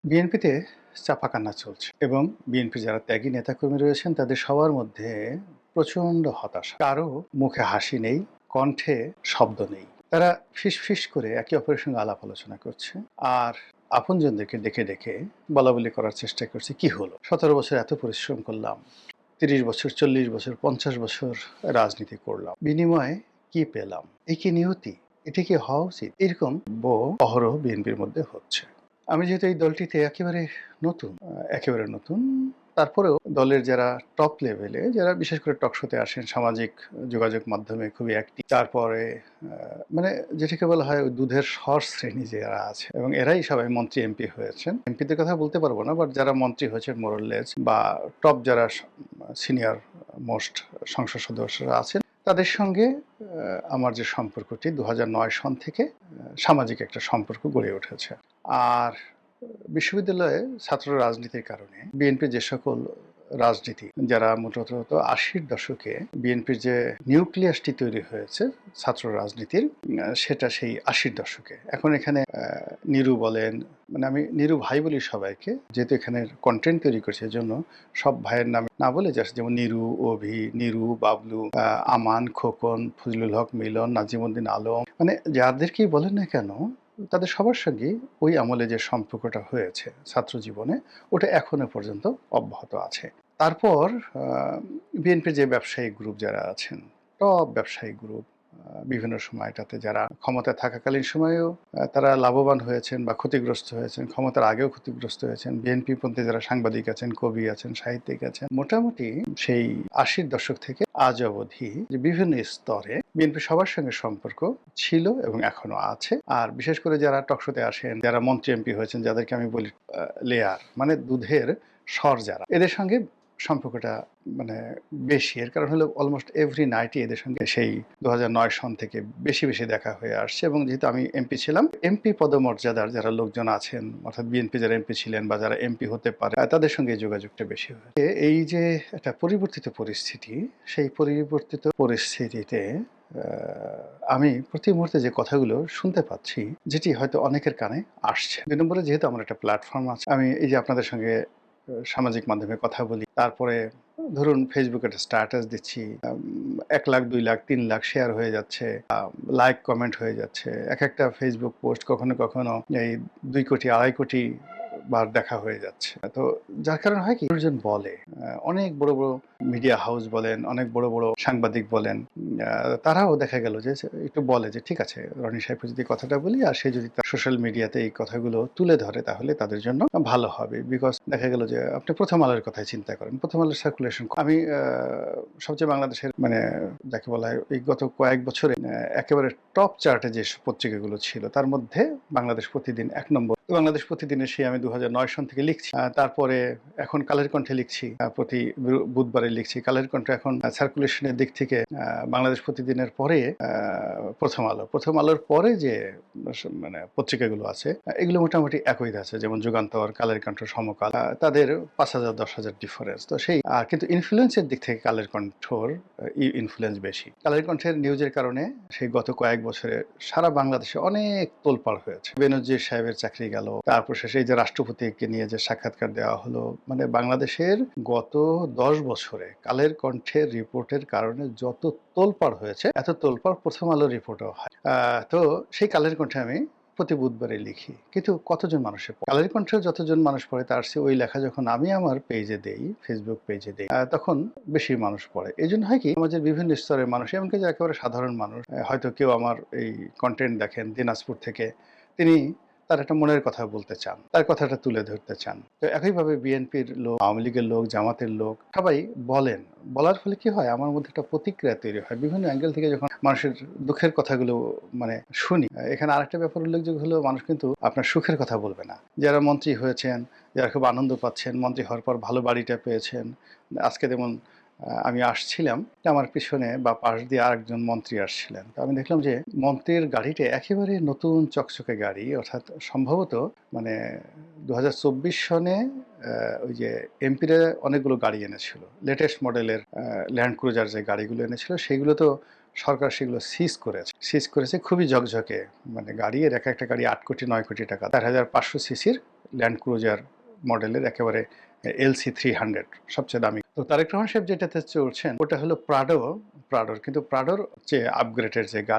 বিএনপিতে চাপাকান্না চলছে এবং বিএনপির যারা ত্যাগী নেতাকর্মী রয়েছেন তাদের সবার মধ্যে প্রচণ্ড হতাশা। কারো মুখে হাসি নেই, কণ্ঠে শব্দ নেই। তারা ফিসফিস করে একে অপরের সঙ্গে আলাপ আলোচনা করছে। আর আপনজনদেরকে ডেকে ডেকে বলাবলি করার চেষ্টা করছে, কি হলো? ১৭ বছর এত পরিশ্রম করলাম। ৩০ বছর, ৪০ বছর, ৫০ বছর রাজনীতি করলাম। বিনিময়ে কি পেলাম? এই কি নিয়তি? এটা কি হওয়া উচিত? এরকম অহরহ বিএনপির মধ্যে হচ্ছে। আমি যেহেতু এই দলটিতে একেবারে নতুন, তারপরেও দলের যারা টপ লেভেলে, যারা বিশেষ করে টক শোতে আসেন, সামাজিক যোগাযোগ মাধ্যমে খুবই অ্যাক্টিভ, তারপরে মানে যেটাকে বলা হয় ওই দুধের স্বর শ্রেণী যারা আছে, এবং এরাই সবাই মন্ত্রী এমপি হয়েছেন। এমপিদের কথা বলতে পারবো না, বাট যারা মন্ত্রী হয়েছেন মোরলেস, বা টপ যারা সিনিয়র মোস্ট সংসদ সদস্যরা আছেন, তাদের সঙ্গে আমার যে সম্পর্কটি ২০০৯ সন থেকে সামাজিক একটা সম্পর্ক গড়ে উঠেছে। আর বিশ্ববিদ্যালয়ে ছাত্র রাজনীতির কারণে বিএনপির যে সকল রাজনীতি, যারা মূলত ৮০-র দশকে বিএনপির যে নিউক্লিয়াসটি তৈরি হয়েছে ছাত্র রাজনীতির, সেটা সেই ৮০-র দশকে। এখন এখানে নিরু বলেন, মানে আমি নিরু ভাই বলি সবাইকে, যেহেতু এখানে কন্টেন্ট তৈরি করছে, এজন্য সব ভাইয়ের নামে না বলে জাস্ট, যেমন নিরু, অভি, নিরু, বাবলু, আমান, খোকন, ফজলুল হক, মিলন, নাজিমুদ্দিন আলম, মানে যাদেরকেই বলেন না কেন, তাদের সবার সঙ্গেই ওই আমলে যে সম্পর্কটা হয়েছে ছাত্র জীবনে, ওটা এখনো পর্যন্ত অব্যাহত আছে। তারপর বিএনপির যে ব্যবসায়ী গ্রুপ যারা আছেন, টপ ব্যবসায়ী গ্রুপ, বিভিন্ন সময়টাতে যারা ক্ষমতায় থাকাকালীন সময়েও তারা লাভবান হয়েছেন বা ক্ষতিগ্রস্ত হয়েছেন, ক্ষমতার আগেও ক্ষতিগ্রস্ত হয়েছেন। বিএনপি পন্থী যারা সাংবাদিক আছেন, কবি আছেন, সাহিত্যিক আছেন, মোটামুটি সেই ৮০-র দশক থেকে আজ অবধি যে বিভিন্ন স্তরে বিএনপি সবার সঙ্গে সম্পর্ক ছিল এবং এখনো আছে। আর বিশেষ করে যারা টকশোতে আসেন, যারা মন্ত্রী এমপি হয়েছেন, যাদেরকে আমি বলি লেয়ার, মানে দুধের স্বর, যারা এদের সঙ্গে সম্পর্কটা মানে বেশি। এর কারণ হলো অলমোস্ট এভরি নাইটই এদের সঙ্গে সেই ২০০৯ সন থেকে বেশি বেশি দেখা হয়ে আসছে। এবং যেহেতু আমি এমপি ছিলাম, এমপি পদমর্যাদার যারা লোকজন আছেন, অর্থাৎ বিএনপি যারা এমপি ছিলেন বা যারা এমপি হতে পারে, তাদের সঙ্গে যোগাযোগটা বেশি হয়। এই যে একটা পরিবর্তিত পরিস্থিতি, সেই পরিবর্তিত পরিস্থিতিতে আমি প্রতি মুহূর্তে যে কথাগুলো শুনতে পাচ্ছি, যেটি হয়তো অনেকের কানে আসছে। ২ নম্বরে, যেহেতু আমার একটা প্ল্যাটফর্ম আছে, আমি এই যে আপনাদের সঙ্গে সামাজিক মাধ্যমে কথা বলি, তারপরে ধরুন ফেসবুকে একটা স্ট্যাটাস দিচ্ছি, ১ লাখ, ২ লাখ, ৩ লাখ শেয়ার হয়ে যাচ্ছে, লাইক কমেন্ট হয়ে যাচ্ছে। একটা ফেসবুক পোস্ট কখনো কখনো এই ২ কোটি, ২.৫ কোটি বার দেখা হয়ে যাচ্ছে। তো যার কারণে হয় কি, মানুষজন বলে, অনেক বড় বড় মিডিয়া হাউস বলেন, অনেক বড় বড় সাংবাদিক বলেন, তারাও দেখা গেল যে একটু বলে যে, ঠিক আছে, রনি সাহেবকে যদি কথাটা বলি, আর সে যদি তার সোশ্যাল মিডিয়াতে এই কথাগুলো তুলে ধরে, তাহলে তাদের জন্য ভালো হবে। বিকজ দেখা গেল যে আপনি প্রথম আলোর কথাই চিন্তা করেন, প্রথম আলোর সার্কুলেশন, আমি সবচেয়ে বাংলাদেশের, মানে যাকে বলা হয়, এই গত কয়েক বছরে একেবারে টপ চার্টে যে পত্রিকাগুলো ছিল, তার মধ্যে বাংলাদেশ প্রতিদিন ১ নম্বর। বাংলাদেশ প্রতিদিনে সেই আমি ২০০৯ সন থেকে লিখছি। তারপরে এখন কালের কণ্ঠে লিখছি, প্রতি বুধবারে লিখছি। কালের কণ্ঠ এখন সার্কুলেশনের দিক থেকে বাংলাদেশ প্রতিদিনের পরে প্রথম আলোর পরে যে মানে পত্রিকাগুলো আছে, এগুলো মোটামুটি একই আছে, যেমন যুগান্তর, কালের কণ্ঠ, সমকাল, তাদের ৫,০০০, ১০,০০০ ডিফারেন্স। তো সেই কিন্তু ইনফ্লুয়েন্সের দিক থেকে কালের কণ্ঠর ইনফ্লুয়েন্স বেশি। কালের কণ্ঠের নিউজের কারণে সেই গত কয়েক বছরে সারা বাংলাদেশে অনেক তোলপাড় হয়েছে। বেনজির সাহেবের চাকরি গেল, তারপর শেষে এই যে রাষ্ট্রপতিকে নিয়ে যে সাক্ষাৎকার দেওয়া হলো, মানে বাংলাদেশের গত ১০ বছরে কালের কণ্ঠের রিপোর্টের কারণে যত তোলপাড় হয়েছে, এত তোলপাড় প্রথম আলোর রিপোর্টও হয়। তো সেই কালের কণ্ঠে আমি প্রতি বুধবারে লিখি, কিন্তু কতজন মানুষের পড়ে? কালের কণ্ঠে যতজন মানুষ পড়ে, তার চেয়ে ওই লেখা যখন আমি আমার পেজে দেই, ফেসবুক পেজে দেই, তখন বেশি মানুষ পড়ে। এই জন্য হয় কি, সমাজের বিভিন্ন স্তরের মানুষ, এমনকি যে একেবারে সাধারণ মানুষ, হয়তো কেউ আমার এই কন্টেন্ট দেখেন দিনাজপুর থেকে, তিনি তার একটা মনের কথা বলতে চান, তার কথাটা তুলে ধরতে চান। তো একইভাবে বিএনপির লোক, আওয়ামী লীগের লোক, জামাতের লোক, সবাই বলেন। বলার ফলে কি হয়, আমার মধ্যে একটা প্রতিক্রিয়া তৈরি হয়। বিভিন্ন অ্যাঙ্গেল থেকে যখন মানুষের দুঃখের কথাগুলো মানে শুনি, এখানে আরেকটা ব্যাপার উল্লেখযোগ্য হলো, মানুষ কিন্তু আপনার সুখের কথা বলবে না। যারা মন্ত্রী হয়েছেন, যারা খুব আনন্দ পাচ্ছেন, মন্ত্রী হওয়ার পর ভালো বাড়িটা পেয়েছেন। আজকে যেমন আমি আসছিলাম, আমার পিছনে বা পাশ দিয়ে আরেকজন মন্ত্রী আসছিলেন। তো আমি দেখলাম যে মন্ত্রীর গাড়িটা একেবারে নতুন চকচকে গাড়ি, অর্থাৎ সম্ভবত মানে ২০২৪ সনে ওই যে এমপিরা অনেকগুলো গাড়ি এনেছিল, লেটেস্ট মডেলের ল্যান্ড ক্রুজার যে গাড়িগুলো এনেছিল, সেগুলো তো সরকার সেগুলো সিজ করেছে খুবই ঝকঝকে, মানে গাড়ি এর একটা গাড়ি 8 কোটি 9 কোটি টাকা, 4500 সিসির ল্যান্ড ক্রুজার মডেলের একেবারে LC300 সবচেয়ে দামি। তো তারেক রহমান সাহেব যেটাতে চলছেন ওটা হলো প্রাডোর, কিন্তু প্রাডোর যে আপগ্রেডের যে গাড়ি